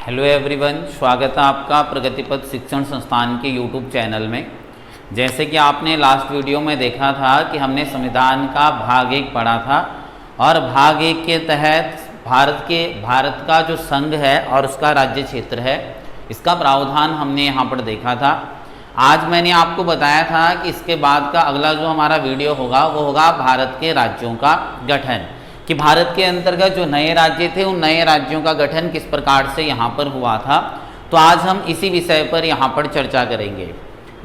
Hello everyone, स्वागत है आपका प्रगति पथ शिक्षण संस्थान के यूट्यूब चैनल में। जैसे कि आपने लास्ट वीडियो में देखा था कि हमने संविधान का भाग 1 पढ़ा था और भाग 1 के तहत भारत का जो संघ है और उसका राज्य क्षेत्र है, इसका प्रावधान हमने यहाँ पर देखा था। आज मैंने आपको बताया था कि इसके बाद का अगला जो हमारा वीडियो होगा वो होगा भारत के राज्यों का गठन, कि भारत के अंतर्गत जो नए राज्य थे उन नए राज्यों का गठन किस प्रकार से यहाँ पर हुआ था। तो आज हम इसी विषय पर यहाँ पर चर्चा करेंगे।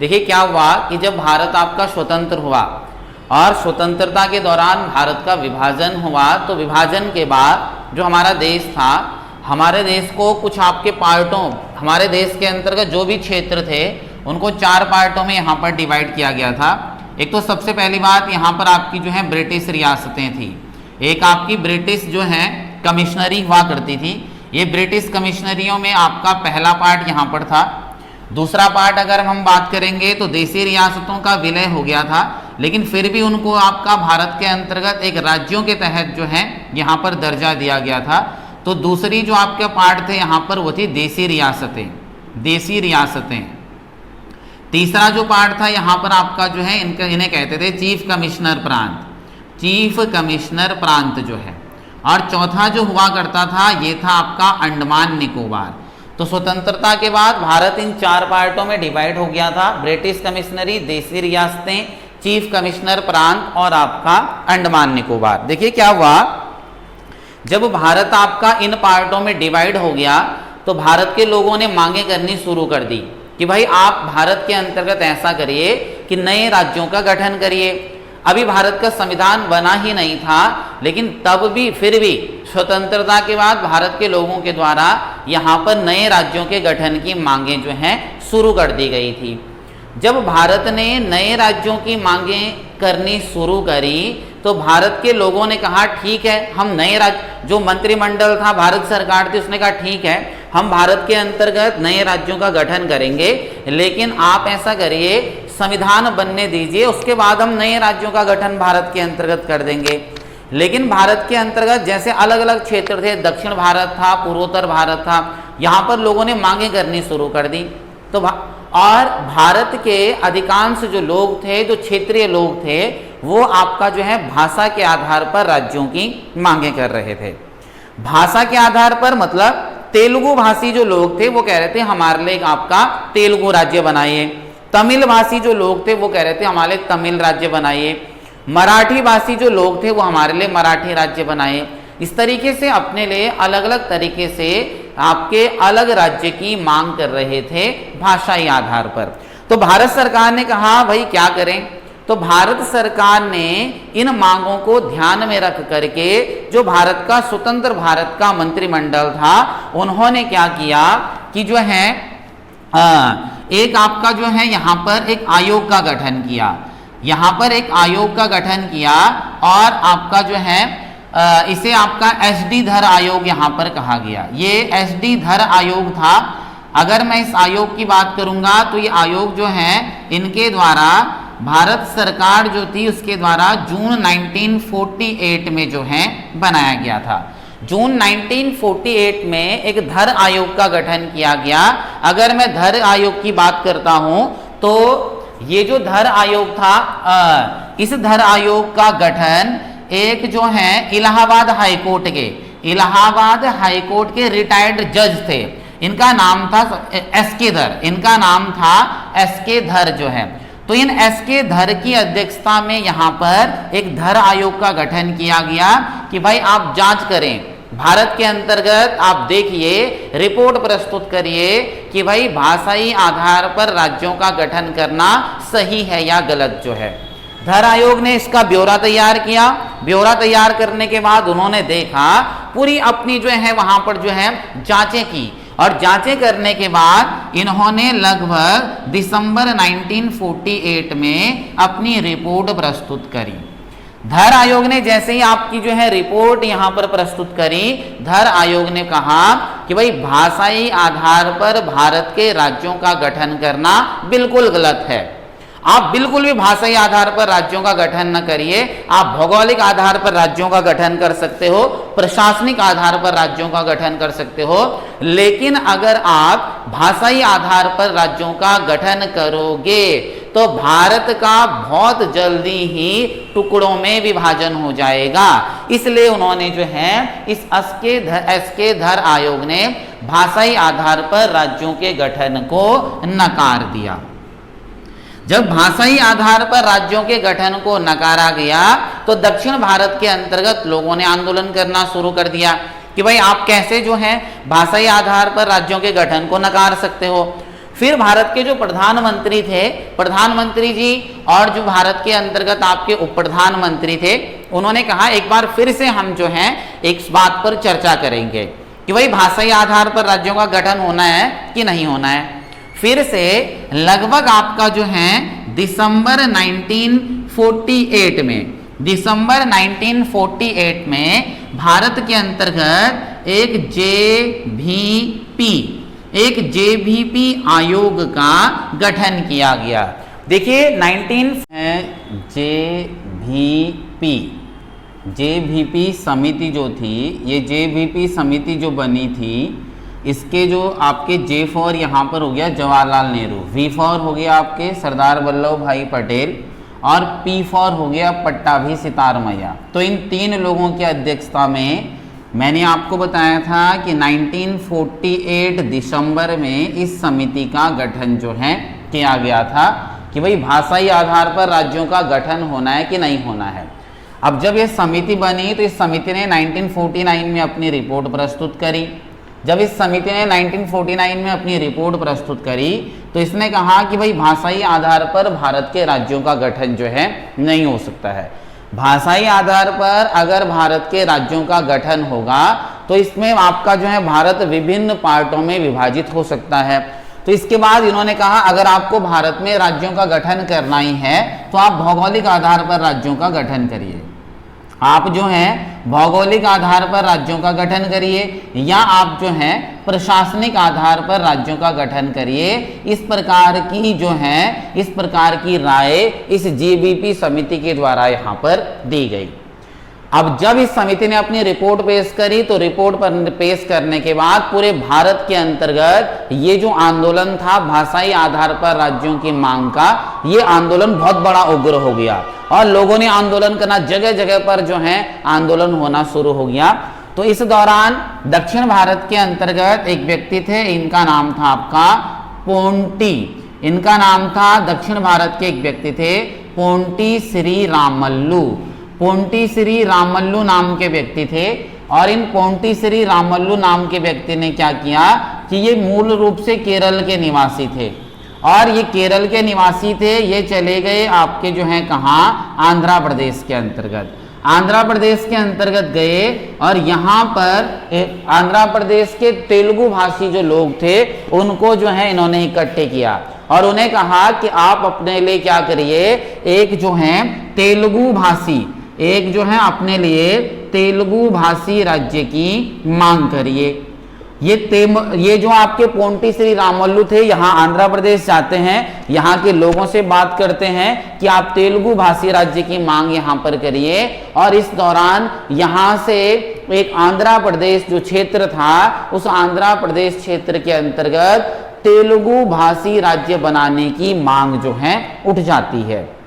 देखिए क्या हुआ कि जब भारत आपका स्वतंत्र हुआ और स्वतंत्रता के दौरान भारत का विभाजन हुआ, तो विभाजन के बाद जो हमारा देश था, हमारे देश को कुछ आपके पार्टों, हमारे देश के अंतर्गत जो भी क्षेत्र थे उनको 4 पार्टों में यहाँ पर डिवाइड किया गया था। एक तो सबसे पहली बात यहाँ पर आपकी जो है ब्रिटिश रियासतें थी। एक आपकी ब्रिटिश जो है कमिश्नरी हुआ करती थी। ये ब्रिटिश कमिश्नरियों में आपका पहला पार्ट यहाँ पर था। दूसरा पार्ट अगर हम बात करेंगे तो देशी रियासतों का विलय हो गया था, लेकिन फिर भी उनको आपका भारत के अंतर्गत एक राज्यों के तहत जो है यहाँ पर दर्जा दिया गया था। तो दूसरी जो आपके पार्ट थे यहाँ पर वो थी देशी रियासतें। तीसरा जो पार्ट था यहाँ पर आपका जो है इन्हें कहते थे चीफ कमिश्नर प्रांत जो है। और चौथा जो हुआ करता था ये था आपका अंडमान निकोबार। तो स्वतंत्रता के बाद भारत इन 4 पार्टों में डिवाइड हो गया था। ब्रिटिश कमिश्नरी, देशी रियासतें, चीफ कमिश्नर प्रांत और आपका अंडमान निकोबार। देखिए क्या हुआ, जब भारत आपका इन पार्टों में डिवाइड हो गया तो भारत के लोगों ने मांगे करनी शुरू कर दी कि भाई आप भारत के अंतर्गत ऐसा करिए कि नए राज्यों का गठन करिए। अभी भारत का संविधान बना ही नहीं था, लेकिन तब भी फिर भी स्वतंत्रता के बाद भारत के लोगों के द्वारा यहाँ पर नए राज्यों के गठन की मांगें जो हैं शुरू कर दी गई थी। जब भारत ने नए राज्यों की मांगें करनी शुरू करी तो भारत के लोगों ने कहा ठीक है, हम नए राज्य, जो मंत्रिमंडल था, भारत सरकार थी, उसने कहा ठीक है, हम भारत के अंतर्गत नए राज्यों का गठन करेंगे, लेकिन आप ऐसा करिए संविधान बनने दीजिए, उसके बाद हम नए राज्यों का गठन भारत के अंतर्गत कर देंगे। लेकिन भारत के अंतर्गत जैसे अलग अलग क्षेत्र थे, दक्षिण भारत था, पूर्वोत्तर भारत था, यहाँ पर लोगों ने मांगे करनी शुरू कर दी। तो और भारत के अधिकांश जो लोग थे, जो क्षेत्रीय लोग थे, वो आपका जो है भाषा के आधार पर राज्यों की मांगे कर रहे थे। भाषा के आधार पर मतलब तेलुगु भाषी जो लोग थे वो कह रहे थे हमारे लिए आपका तेलुगु राज्य बनाइए। तमिल भाषी जो लोग थे वो कह रहे थे हमारे लिए तमिल राज्य बनाइए। मराठी भाषी जो लोग थे वो हमारे लिए मराठी राज्य बनाइए। इस तरीके से अपने लिए अलग अलग तरीके से आपके अलग राज्य की मांग कर रहे थे भाषाई आधार पर। तो भारत सरकार ने कहा भाई क्या करें। तो भारत सरकार ने इन मांगों को ध्यान में रख करके जो भारत का स्वतंत्र भारत का मंत्रिमंडल था, उन्होंने क्या किया कि जो है एक आपका जो है यहाँ पर एक आयोग का गठन किया। यहाँ पर एक आयोग का गठन किया और आपका जो है इसे आपका एस.डी. धर आयोग यहाँ पर कहा गया। ये एस.डी. धर आयोग था। अगर मैं इस आयोग की बात करूंगा तो ये आयोग जो है इनके द्वारा भारत सरकार जो थी उसके द्वारा जून 1948 में जो है बनाया गया था। जून 1948 में एक धर आयोग का गठन किया गया। अगर मैं धर आयोग की बात करता हूं तो ये जो धर आयोग था, इस धर आयोग का गठन एक जो है इलाहाबाद हाईकोर्ट के रिटायर्ड जज थे, इनका नाम था एस.के. धर। इनका नाम था एस.के. धर जो है। तो इन एस.के. धर की अध्यक्षता में यहाँ पर एक धर आयोग का गठन किया गया कि भाई आप जांच करें, भारत के अंतर्गत आप देखिए, रिपोर्ट प्रस्तुत करिए कि भाई भाषाई आधार पर राज्यों का गठन करना सही है या गलत जो है। धर आयोग ने इसका ब्यौरा तैयार किया। ब्यौरा तैयार करने के बाद उन्होंने देखा, पूरी अपनी जो है वहां पर जो है जांचें की और जांचें करने के बाद इन्होंने लगभग दिसंबर 1948 में अपनी रिपोर्ट प्रस्तुत करी। धर आयोग ने जैसे ही आपकी जो है रिपोर्ट यहाँ पर प्रस्तुत करी, धर आयोग ने कहा कि भाई भाषाई आधार पर भारत के राज्यों का गठन करना बिल्कुल गलत है। आप बिल्कुल भी भाषाई आधार पर राज्यों का गठन न करिए, आप भौगोलिक आधार पर राज्यों का गठन कर सकते हो, प्रशासनिक आधार पर राज्यों का गठन कर सकते हो, लेकिन अगर आप भाषाई आधार पर राज्यों का गठन करोगे तो भारत का बहुत जल्दी ही टुकड़ों में विभाजन हो जाएगा। इसलिए उन्होंने जो है इस एस के धर आयोग ने भाषाई आधार पर राज्यों के गठन को नकार दिया। जब भाषाई आधार पर राज्यों के गठन को नकारा गया तो दक्षिण भारत के अंतर्गत लोगों ने आंदोलन करना शुरू कर दिया कि भाई आप कैसे जो है भाषाई आधार पर राज्यों के गठन को नकार सकते हो। फिर भारत के जो प्रधानमंत्री थे, प्रधानमंत्री जी और जो भारत के अंतर्गत आपके उप प्रधानमंत्री थे, उन्होंने कहा एक बार फिर से हम जो है एक बात पर चर्चा करेंगे कि भाई भाषाई आधार पर राज्यों का गठन होना है कि नहीं होना है। फिर से लगभग आपका जो है दिसंबर 1948 में भारत के अंतर्गत एक जेवीपी आयोग का गठन किया गया। देखिए जेवीपी समिति जो थी, ये जेवीपी समिति जो बनी थी, इसके जो आपके जे फॉर यहाँ पर हो गया जवाहरलाल नेहरू, वी फॉर हो गया आपके सरदार वल्लभ भाई पटेल और पी फॉर हो गया पट्टाभी सितारमैया। तो इन तीन लोगों की अध्यक्षता में मैंने आपको बताया था कि 1948 दिसंबर में इस समिति का गठन जो है किया गया था कि भाई भाषाई आधार पर राज्यों का गठन होना है कि नहीं होना है। अब जब यह समिति बनी तो इस समिति ने 1949 में अपनी रिपोर्ट प्रस्तुत करी। जब इस समिति ने 1949 में अपनी रिपोर्ट प्रस्तुत करी तो इसने कहा कि भाई भाषाई आधार पर भारत के राज्यों का गठन जो है नहीं हो सकता है। भाषाई आधार पर अगर भारत के राज्यों का गठन होगा तो इसमें आपका जो है भारत विभिन्न पार्टों में विभाजित हो सकता है। तो इसके बाद इन्होंने कहा अगर आपको भारत में राज्यों का गठन करना ही है तो आप भौगोलिक आधार पर राज्यों का गठन करिए। आप जो है भौगोलिक आधार पर राज्यों का गठन करिए या आप जो है प्रशासनिक आधार पर राज्यों का गठन करिए। इस प्रकार की राय इस जेवीपी समिति के द्वारा यहाँ पर दी गई। अब जब इस समिति ने अपनी रिपोर्ट पेश करी तो रिपोर्ट पर पेश करने के बाद पूरे भारत के अंतर्गत ये जो आंदोलन था भाषाई आधार पर राज्यों की मांग का, ये आंदोलन बहुत बड़ा उग्र हो गया और लोगों ने आंदोलन करना, जगह जगह पर जो है आंदोलन होना शुरू हो गया। तो इस दौरान दक्षिण भारत के अंतर्गत एक व्यक्ति थे, इनका नाम था आपका पोंटी। इनका नाम था, दक्षिण भारत के एक व्यक्ति थे पोंटी श्री रामल्लू। पोंटी श्री रामल्लू नाम के व्यक्ति थे और इन पोंटी श्री रामल्लू नाम के व्यक्ति ने क्या किया कि ये मूल रूप से केरल के निवासी थे और ये केरल के निवासी थे। ये चले गए आपके जो है कहाँ, आंध्र प्रदेश के अंतर्गत। आंध्र प्रदेश के अंतर्गत गए और यहाँ पर आंध्र प्रदेश के तेलुगु भाषी जो लोग थे उनको जो है इन्होंने इकट्ठे किया और उन्हें कहा कि आप अपने लिए क्या करिए, एक जो है तेलुगु भाषी, एक जो है अपने लिए तेलुगु भाषी राज्य की मांग करिए। ये जो आपके पोंटी श्री रामल्लू थे यहाँ आंध्र प्रदेश जाते हैं, यहाँ के लोगों से बात करते हैं कि आप तेलुगु भाषी राज्य की मांग यहाँ पर करिए। और इस दौरान यहाँ से एक आंध्र प्रदेश जो क्षेत्र था उस आंध्र प्रदेश क्षेत्र के अंतर्गत तेलुगु भाषी राज्य बनाने की मांग जो है उठ जाती है।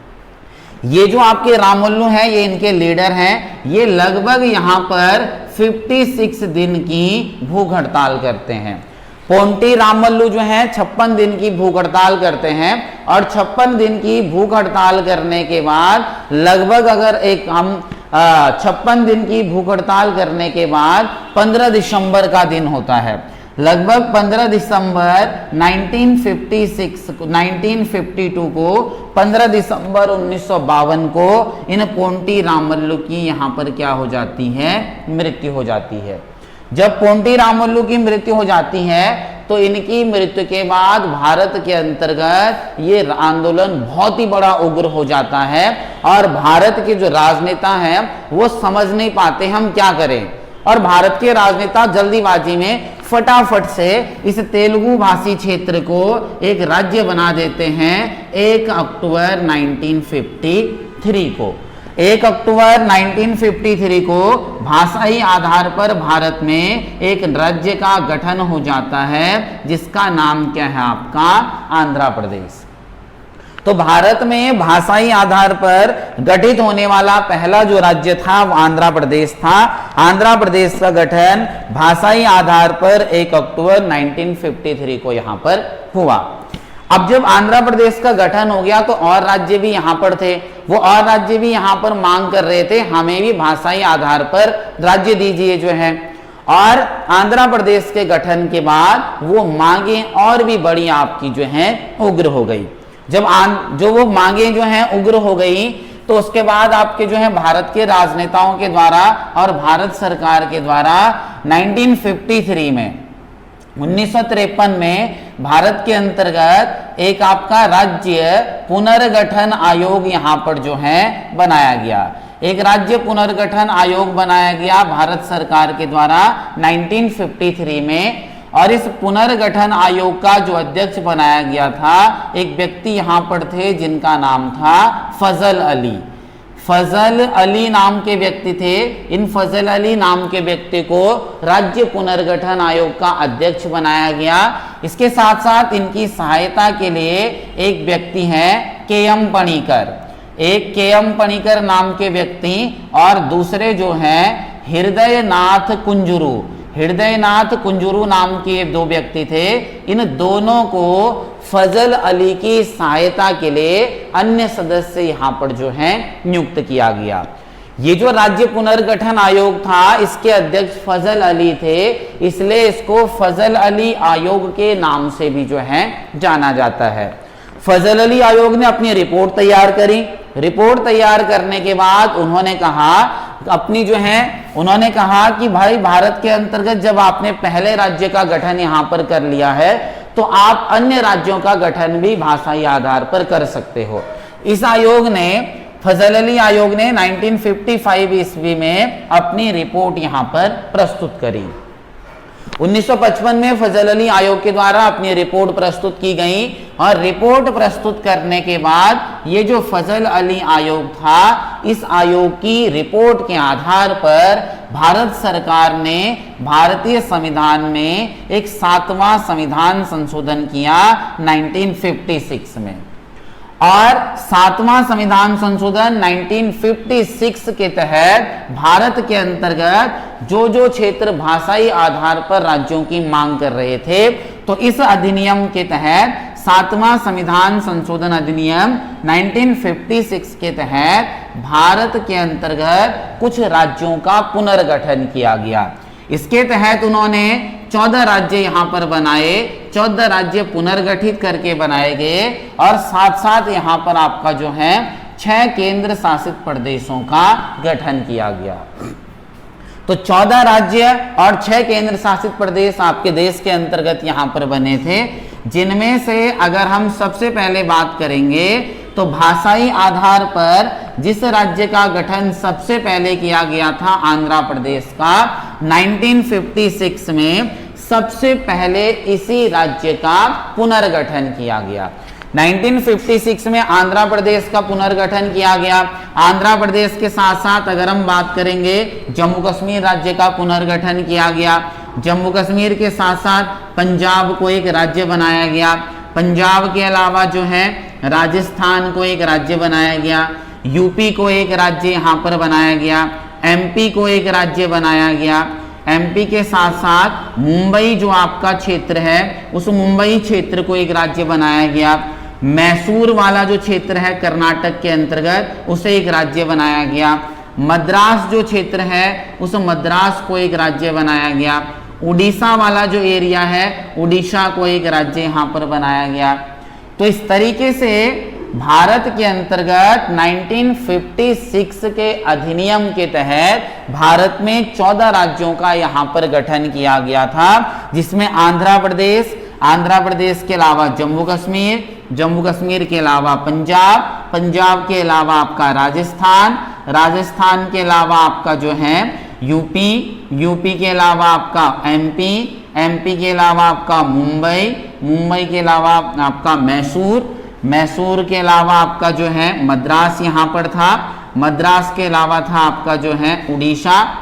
ये जो आपके रामल्लू हैं ये इनके लीडर हैं। ये लगभग यहाँ पर 56 दिन की भूख हड़ताल करते हैं। पोंटी रामल्लू जो है 56 दिन की भूख हड़ताल करते हैं और 56 दिन की भूख हड़ताल करने के बाद लगभग अगर एक हम 56 दिन की भूख हड़ताल करने के बाद 15 दिसंबर का दिन होता है, लगभग 15 दिसंबर 1952 को 15 दिसंबर 1952 को इन पोंटी रामल्लू की यहाँ पर क्या हो जाती है, मृत्यु हो जाती है। जब पोंटी रामल्लू की मृत्यु हो जाती है तो इनकी मृत्यु के बाद भारत के अंतर्गत ये आंदोलन बहुत ही बड़ा उग्र हो जाता है और भारत के जो राजनेता हैं वो समझ नहीं पाते हम क्या करें और भारत के राजनेता जल्दीबाजी में फटाफट से इस तेलुगु भाषी क्षेत्र को एक राज्य बना देते हैं 1 अक्टूबर 1953 को। 1 अक्टूबर 1953 को भाषाई आधार पर भारत में एक राज्य का गठन हो जाता है जिसका नाम क्या है आपका आंध्र प्रदेश। तो भारत में भाषाई आधार पर गठित होने वाला पहला जो राज्य था वो आंध्र प्रदेश था। आंध्र प्रदेश का गठन भाषाई आधार पर 1 अक्टूबर 1953 को यहां पर हुआ। अब जब आंध्र प्रदेश का गठन हो गया तो और राज्य भी यहां पर थे, वो और राज्य भी यहां पर मांग कर रहे थे हमें भी भाषाई आधार पर राज्य दीजिए जो है। और आंध्र प्रदेश के गठन के बाद वो मांगे और भी बड़ी आपकी जो है उग्र हो गई। जब जो वो मांगे जो हैं उग्र हो गई तो उसके बाद आपके जो है भारत के राजनेताओं के द्वारा और भारत सरकार के द्वारा 1953 में 1953 में भारत के अंतर्गत एक आपका राज्य पुनर्गठन आयोग यहां पर जो है बनाया गया। एक राज्य पुनर्गठन आयोग बनाया गया भारत सरकार के द्वारा 1953 में। और इस पुनर्गठन आयोग का जो अध्यक्ष बनाया गया था एक व्यक्ति यहां पर थे जिनका नाम था फजल अली। फजल अली नाम के व्यक्ति थे। इन फजल अली नाम के व्यक्ति को राज्य पुनर्गठन आयोग का अध्यक्ष बनाया गया। इसके साथ साथ इनकी सहायता के लिए एक व्यक्ति हैं के.एम. पणिकर, एक के.एम. पणिकर नाम के व्यक्ति और दूसरे जो हैं हृदयनाथ कुंजरू, हृदयनाथ कुंजरू नाम के दो व्यक्ति थे। इन दोनों को फजल अली की सहायता के लिए अन्य सदस्य यहां पर जो है नियुक्त किया गया। ये जो राज्य पुनर्गठन आयोग था इसके अध्यक्ष फजल अली थे, इसलिए इसको फजल अली आयोग के नाम से भी जो है जाना जाता है। फजल अली आयोग ने अपनी रिपोर्ट तैयार करी। रिपोर्ट तैयार करने के बाद उन्होंने कहा कि भाई भारत के अंतर्गत जब आपने पहले राज्य का गठन यहां पर कर लिया है तो आप अन्य राज्यों का गठन भी भाषाई आधार पर कर सकते हो। इस आयोग ने फजल अली आयोग ने 1955 ईस्वी में अपनी रिपोर्ट यहां पर प्रस्तुत करी। 1955 में फजल अली आयोग के द्वारा अपनी रिपोर्ट प्रस्तुत की गई और रिपोर्ट प्रस्तुत करने के बाद ये जो फजल अली आयोग था इस आयोग की रिपोर्ट के आधार पर भारत सरकार ने भारतीय संविधान में एक 7वां संविधान संशोधन किया 1956 में। और 7वां संविधान संशोधन 1956 के तहत भारत के अंतर्गत जो क्षेत्र भाषाई आधार पर राज्यों की मांग कर रहे थे तो इस अधिनियम के तहत 7वां संविधान संशोधन अधिनियम 1956 के तहत भारत के अंतर्गत कुछ राज्यों का पुनर्गठन किया गया। इसके तहत उन्होंने 14 राज्य यहां पर बनाए, 14 राज्य पुनर्गठित करके बनाए गए और साथ साथ यहां पर आपका जो है 6 केंद्र शासित प्रदेशों का गठन किया गया। तो 14 राज्य और 6 केंद्र शासित प्रदेश आपके देश के अंतर्गत यहां पर बने थे, जिनमें से अगर हम सबसे पहले बात करेंगे तो भाषाई आधार पर जिस राज्य का गठन सबसे पहले किया गया था आंध्र प्रदेश का 1956 में सबसे पहले इसी राज्य का पुनर्गठन किया गया। 1956 में आंध्र प्रदेश का पुनर्गठन किया गया। आंध्र प्रदेश के साथ साथ अगर हम बात करेंगे जम्मू कश्मीर राज्य का पुनर्गठन किया गया। जम्मू कश्मीर के साथ साथ पंजाब को एक राज्य बनाया गया। पंजाब के अलावा जो है राजस्थान को एक राज्य बनाया गया। यूपी को एक राज्य यहाँ पर बनाया गया। एमपी को एक राज्य बनाया गया। एमपी के साथ साथ मुंबई जो आपका क्षेत्र है उस मुंबई क्षेत्र को एक राज्य बनाया गया। मैसूर वाला जो क्षेत्र है कर्नाटक के अंतर्गत उसे एक राज्य बनाया गया। मद्रास जो क्षेत्र है उस मद्रास को एक राज्य बनाया गया। उड़ीसा वाला जो एरिया है उड़ीसा को एक राज्य यहाँ पर बनाया गया। तो इस तरीके से भारत के अंतर्गत 1956 के अधिनियम के तहत भारत में 14 राज्यों का यहाँ पर गठन किया गया था, जिसमें आंध्र प्रदेश के अलावा जम्मू कश्मीर के अलावा पंजाब के अलावा आपका राजस्थान के अलावा आपका जो है यूपी के अलावा आपका एमपी के अलावा आपका मुंबई, मुंबई के अलावा आपका मैसूर, मैसूर के अलावा आपका जो है मद्रास यहाँ पर था, मद्रास के अलावा था आपका जो है उड़ीसा,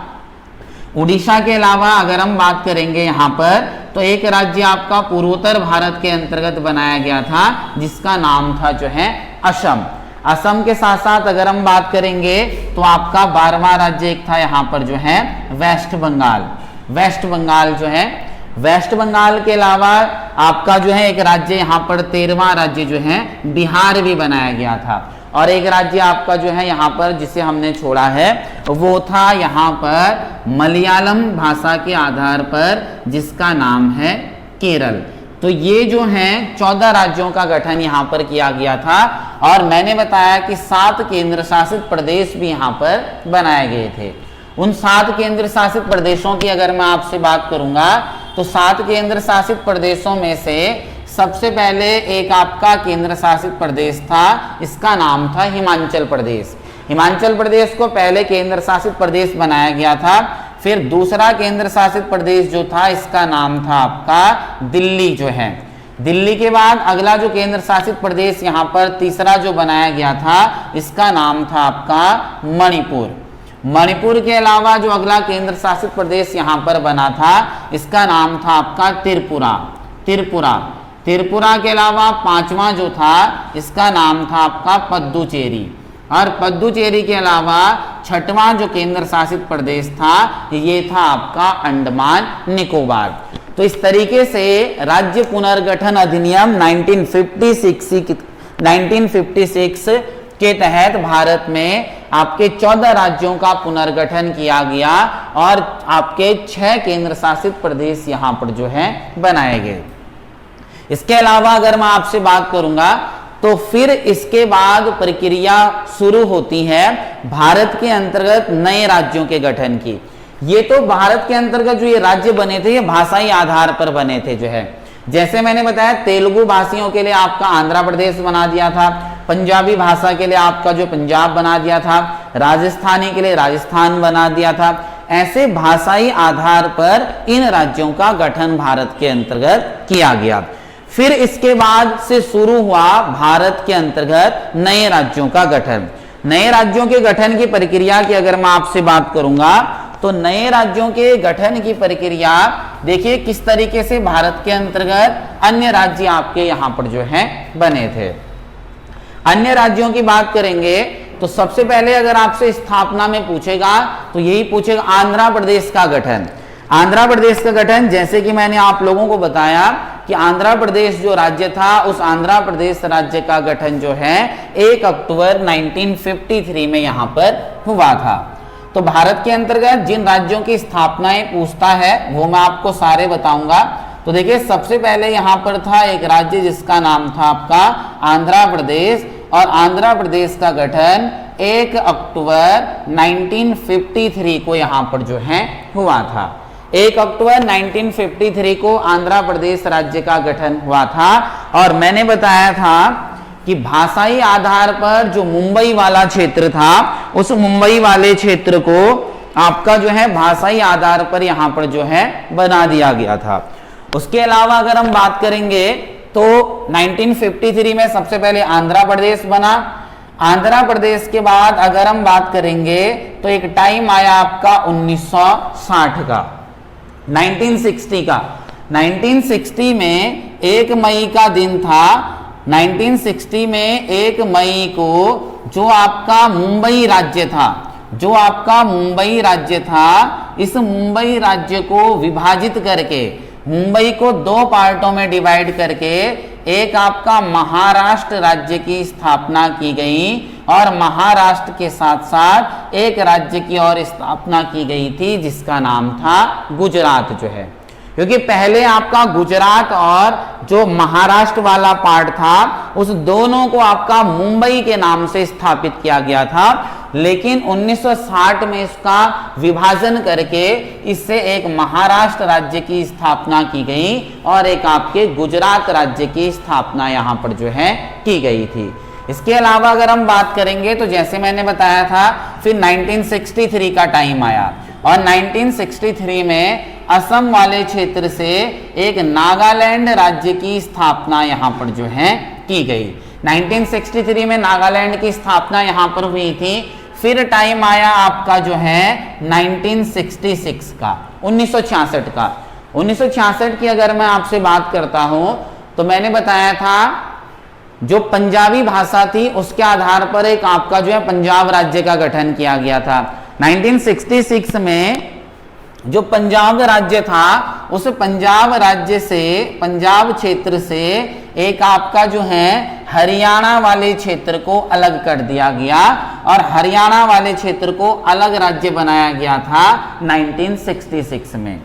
उड़ीसा के अलावा अगर हम बात करेंगे यहाँ पर तो एक राज्य आपका पूर्वोत्तर भारत के अंतर्गत बनाया गया था जिसका नाम था जो है असम। असम के साथ साथ अगर हम बात करेंगे तो आपका 12वां राज्य एक था यहाँ पर जो है वेस्ट बंगाल, वेस्ट बंगाल जो है, वेस्ट बंगाल के अलावा आपका जो है एक राज्य यहाँ पर 13वां राज्य जो है बिहार भी बनाया गया था, और एक राज्य आपका जो है यहाँ पर जिसे हमने छोड़ा है वो था यहाँ पर मलयालम भाषा के आधार पर जिसका नाम है केरल। तो ये जो हैं 14 राज्यों का गठन यहाँ पर किया गया था, और मैंने बताया कि 7 केंद्र शासित प्रदेश भी यहाँ पर बनाए गए थे। उन 7 केंद्र शासित प्रदेशों की अगर मैं आपसे बात करूंगा तो 7 केंद्र शासित प्रदेशों में से सबसे पहले एक आपका केंद्र शासित प्रदेश था, इसका नाम था हिमाचल प्रदेश। हिमाचल प्रदेश को पहले केंद्र शासित प्रदेश बनाया गया था। फिर दूसरा केंद्र शासित प्रदेश जो था इसका नाम था आपका दिल्ली जो है। दिल्ली के बाद अगला जो केंद्र शासित प्रदेश यहाँ पर तीसरा जो बनाया गया था इसका नाम था आपका मणिपुर। मणिपुर के अलावा जो अगला केंद्र शासित प्रदेश यहाँ पर बना था इसका नाम था आपका त्रिपुरा, त्रिपुरा। त्रिपुरा के अलावा 5वां जो था इसका नाम था आपका पद्दुचेरी, और पद्दुचेरी के अलावा 6वां जो केंद्र शासित प्रदेश था ये था आपका अंडमान निकोबार। तो इस तरीके से राज्य पुनर्गठन अधिनियम 1956 के तहत भारत में आपके 14 राज्यों का पुनर्गठन किया गया और आपके 6 केंद्र शासित प्रदेश यहाँ पर जो है बनाए गए। इसके अलावा अगर मैं आपसे बात करूंगा तो फिर इसके बाद प्रक्रिया शुरू होती है भारत के अंतर्गत नए राज्यों के गठन की। ये तो भारत के अंतर्गत जो ये राज्य बने थे ये भाषाई आधार पर बने थे जो है। जैसे मैंने बताया तेलुगु भाषियों के लिए आपका आंध्र प्रदेश बना दिया था, पंजाबी भाषा के लिए आपका जो पंजाब बना दिया था, राजस्थानी के लिए राजस्थान बना दिया था। ऐसे भाषाई आधार पर इन राज्यों का गठन भारत के अंतर्गत किया गया। फिर इसके बाद से शुरू हुआ भारत के अंतर्गत नए राज्यों का गठन। नए राज्यों के गठन की प्रक्रिया की अगर मैं आपसे बात करूंगा तो नए राज्यों के गठन की प्रक्रिया देखिए किस तरीके से भारत के अंतर्गत अन्य राज्य आपके यहां पर जो है बने थे। अन्य राज्यों की बात करेंगे तो सबसे पहले अगर आपसे स्थापना में पूछेगा तो यही पूछेगा आंध्र प्रदेश का गठन। आंध्र प्रदेश का गठन जैसे कि मैंने आप लोगों को बताया कि आंध्र प्रदेश जो राज्य था उस आंध्र प्रदेश राज्य का गठन जो है 1 अक्टूबर 1953 में यहां पर हुआ था। तो भारत के अंतर्गत जिन राज्यों की स्थापनाएं पूछता है वो मैं आपको सारे बताऊंगा। तो देखिए सबसे पहले यहां पर था एक राज्य जिसका नाम था आपका आंध्र प्रदेश, और आंध्र प्रदेश का गठन 1 अक्टूबर 1953 को यहां पर जो है हुआ था। 1 अक्टूबर 1953 को आंध्र प्रदेश राज्य का गठन हुआ था। और मैंने बताया था कि भाषाई आधार पर जो मुंबई वाला क्षेत्र था उस मुंबई वाले क्षेत्र को आपका जो है भाषाई आधार पर यहां पर जो है बना दिया गया था। उसके अलावा अगर हम बात करेंगे तो 1953 में सबसे पहले आंध्र प्रदेश बना। आंध्र प्रदेश के बाद अगर हम बात करेंगे तो एक टाइम आया आपका 1960 का, 1960 का। 1960 में 1 मई का दिन था। 1960 में 1 मई को जो आपका मुंबई राज्य था, जो आपका मुंबई राज्य था, इस मुंबई राज्य को विभाजित करके मुंबई को 2 पार्टों में डिवाइड करके एक आपका महाराष्ट्र राज्य की स्थापना की गई और महाराष्ट्र के साथ साथ एक राज्य की और स्थापना की गई थी जिसका नाम था गुजरात जो है। क्योंकि पहले आपका गुजरात और जो महाराष्ट्र वाला पार्ट था उस दोनों को आपका मुंबई के नाम से स्थापित किया गया था, लेकिन 1960 में इसका विभाजन करके इससे एक महाराष्ट्र राज्य की स्थापना की गई और एक आपके गुजरात राज्य की स्थापना यहां पर जो है की गई थी। इसके अलावा अगर हम बात करेंगे तो जैसे मैंने बताया था फिर 1963 का टाइम आया और 1963 में असम वाले क्षेत्र से एक नागालैंड राज्य की स्थापना यहाँ पर जो है की गई। 1963 में नागालैंड की स्थापना यहाँ पर हुई थी। फिर टाइम आया आपका जो है 1966 का, 1966 का। 1966 की अगर मैं आपसे बात करता हूं तो मैंने बताया था जो पंजाबी भाषा थी उसके आधार पर एक आपका जो है पंजाब राज्य का गठन किया गया था। 1966 में जो पंजाब राज्य था उस पंजाब राज्य से, पंजाब क्षेत्र से एक आपका जो है हरियाणा वाले क्षेत्र को अलग कर दिया गया और हरियाणा वाले क्षेत्र को अलग राज्य बनाया गया था 1966 में।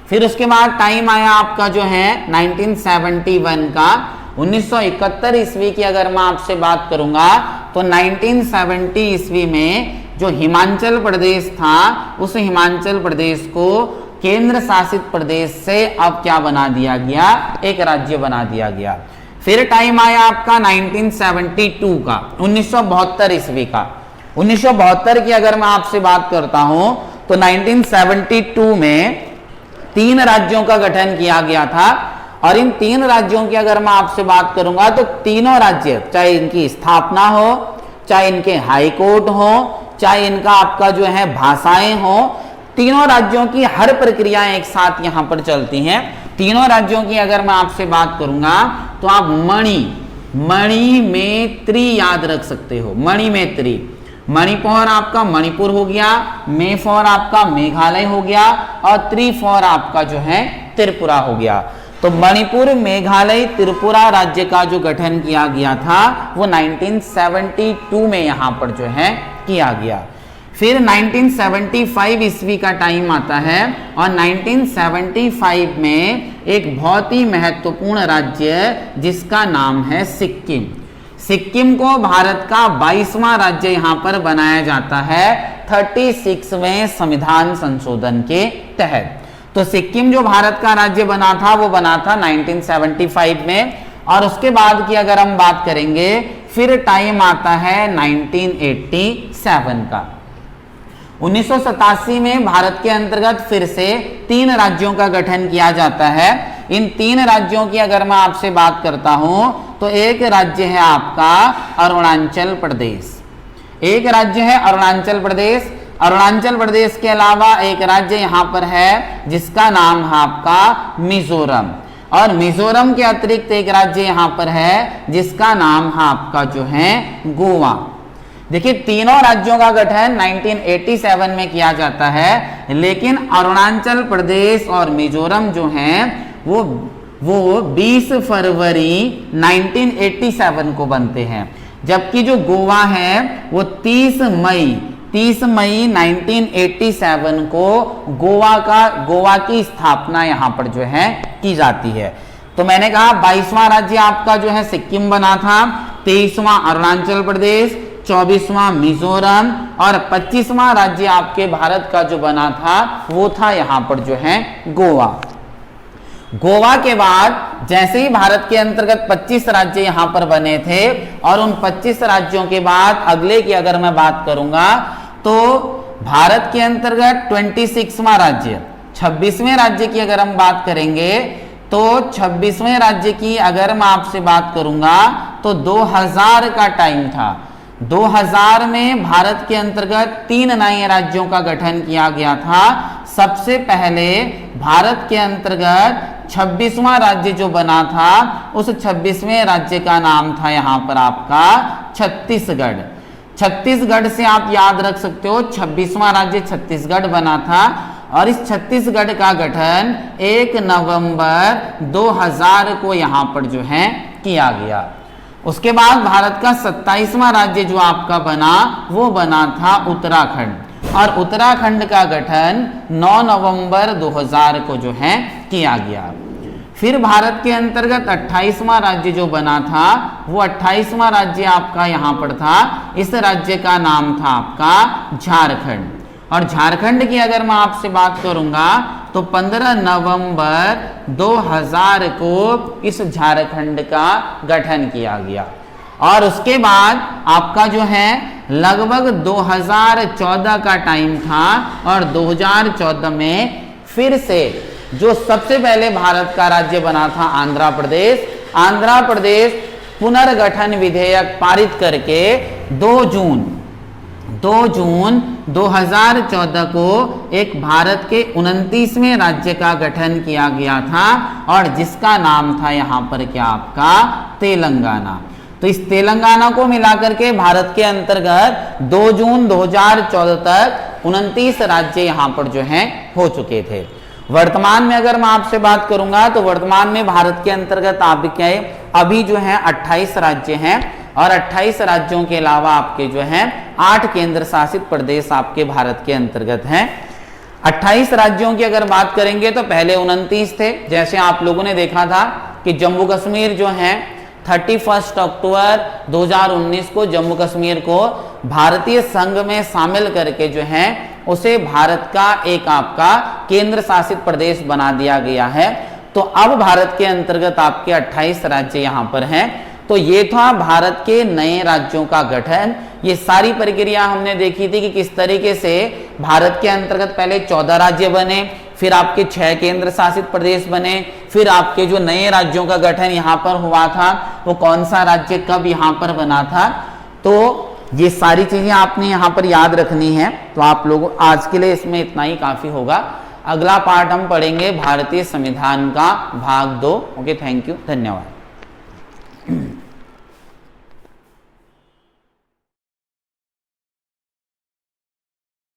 फिर उसके बाद टाइम आया आपका जो है 1971 का। 1971 ईस्वी की अगर मैं आपसे बात करूंगा तो 1970 ईस्वी में जो हिमाचल प्रदेश था उस हिमाचल प्रदेश को केंद्र शासित प्रदेश से अब क्या बना दिया गया, एक राज्य बना दिया गया। फिर टाइम आया आपका 1972 का, 1972 ईस्वी का। 1972 की अगर मैं आपसे बात करता हूं तो 1972 में 3 राज्यों का गठन किया गया था और इन 3 राज्यों की अगर मैं आपसे बात करूंगा तो तीनों राज्य, चाहे इनकी स्थापना हो, चाहे इनके हाई कोर्ट हो, चाहे इनका आपका जो है भाषाएं हो, तीनों राज्यों की हर प्रक्रिया एक साथ यहां पर चलती हैं। तीनों राज्यों की अगर मैं आपसे बात करूंगा तो आप मणिमेत्री याद रख सकते हो। मणिमेत्री, मणिपुर आपका मणिपुर हो गया, मे फॉर आपका मेघालय हो गया और त्रि फॉर आपका जो है त्रिपुरा हो गया। तो मणिपुर, मेघालय, त्रिपुरा राज्य का जो गठन किया गया था वो 1972 में यहां पर जो है किया गया। फिर 1975 ईस्वी का टाइम आता है और 1975 में एक बहुत ही महत्वपूर्ण राज्य जिसका नाम है सिक्किम। सिक्किम को भारत का 22वां राज्य यहां पर बनाया जाता है 36वें संविधान संशोधन के तहत। तो सिक्किम जो भारत का राज्य बना था वो बना था 1975 में। और उसके बाद की अगर हम बात करेंगे फिर टाइम आता है 1987 का। 1987 में भारत के अंतर्गत फिर से 3 राज्यों का गठन किया जाता है। इन 3 राज्यों की अगर मैं आपसे बात करता हूं तो एक राज्य है आपका अरुणाचल प्रदेश, एक राज्य है अरुणाचल प्रदेश। अरुणाचल प्रदेश के अलावा एक राज्य यहां पर है जिसका नाम है आपका मिजोरम, और मिजोरम के अतिरिक्त एक राज्य यहां पर है जिसका नाम है आपका जो है गोवा। देखिए तीनों राज्यों का गठन 1987 में किया जाता है, लेकिन अरुणाचल प्रदेश और मिजोरम जो हैं वो 20 फरवरी 1987 को बनते हैं, जबकि जो गोवा है वो 30 मई 1987 को गोवा की स्थापना यहां पर जो है की जाती है। तो मैंने कहा 22वां राज्य आपका जो है सिक्किम बना था, 23वां अरुणाचल प्रदेश, 24वां मिजोरम और 25वां राज्य आपके भारत का जो बना था वो था यहां पर जो है गोवा। गोवा के बाद जैसे ही भारत के अंतर्गत 25 राज्य यहां पर बने थे और उन 25 राज्यों के बाद अगले की अगर मैं बात करूंगा तो भारत के अंतर्गत 26वां राज्य, 26वें राज्य की अगर हम बात करेंगे तो 26वें राज्य की अगर मैं आपसे बात करूंगा तो 2000 का टाइम था। 2000 में भारत के अंतर्गत 3 नए राज्यों का गठन किया गया था। सबसे पहले भारत के अंतर्गत 26वां राज्य जो बना था उस 26वें राज्य का नाम था यहां पर आपका छत्तीसगढ़। छत्तीसगढ़ से आप याद रख सकते हो 26वां राज्य छत्तीसगढ़ बना था और इस छत्तीसगढ़ का गठन 1 नवंबर 2000 को यहां पर जो है किया गया। उसके बाद भारत का 27वां राज्य जो आपका बना वो बना था उत्तराखंड, और उत्तराखंड का गठन 9 नवंबर 2000 को जो है किया गया। फिर भारत के अंतर्गत 28वां राज्य जो बना था वो 28वां राज्य आपका यहां पर था, इस राज्य का नाम था आपका झारखंड। और झारखंड की अगर मैं आपसे बात करूंगा तो 15 नवंबर 2000 को इस झारखंड का गठन किया गया। और उसके बाद आपका जो है लगभग 2014 का टाइम था और 2014 में फिर से जो सबसे पहले भारत का राज्य बना था आंध्र प्रदेश। आंध्र प्रदेश पुनर्गठन विधेयक पारित करके 2 जून 2014 को एक भारत के 29वें राज्य का गठन किया गया था और जिसका नाम था यहाँ पर क्या आपका तेलंगाना। तो इस तेलंगाना को मिलाकर के भारत के अंतर्गत 2 जून 2014 तक 29 राज्य यहाँ पर जो हैं हो चुके थे। वर्तमान में अगर मैं आपसे बात करूंगा तो वर्तमान में भारत के अंतर्गत आपके अभी जो है 28 राज्य हैं और 28 राज्यों के अलावा आपके जो हैं 8 केंद्र शासित प्रदेश आपके भारत के अंतर्गत हैं। 28 राज्यों की अगर बात करेंगे तो पहले 29 थे। जैसे आप लोगों ने देखा था कि जम्मू कश्मीर जो है 31 अक्टूबर 2019 को जम्मू कश्मीर को भारतीय संघ में शामिल करके जो है उसे भारत का एक आपका केंद्र शासित प्रदेश बना दिया गया है। तो अब भारत के अंतर्गत आपके 28 राज्य यहाँ पर हैं। तो ये था भारत के नए राज्यों का गठन। ये सारी प्रक्रिया हमने देखी थी कि किस तरीके से भारत के अंतर्गत पहले 14 राज्य बने, फिर आपके 6 केंद्र शासित प्रदेश बने, फिर आपके जो नए राज्यों का गठन यहाँ पर हुआ था वो कौन सा राज्य कब यहाँ पर बना था। तो ये सारी चीजें आपने यहाँ पर याद रखनी है। तो आप लोगों आज के लिए इसमें इतना ही काफी होगा। अगला पार्ट हम पढ़ेंगे भारतीय संविधान का भाग 2। ओके, थैंक यू, धन्यवाद।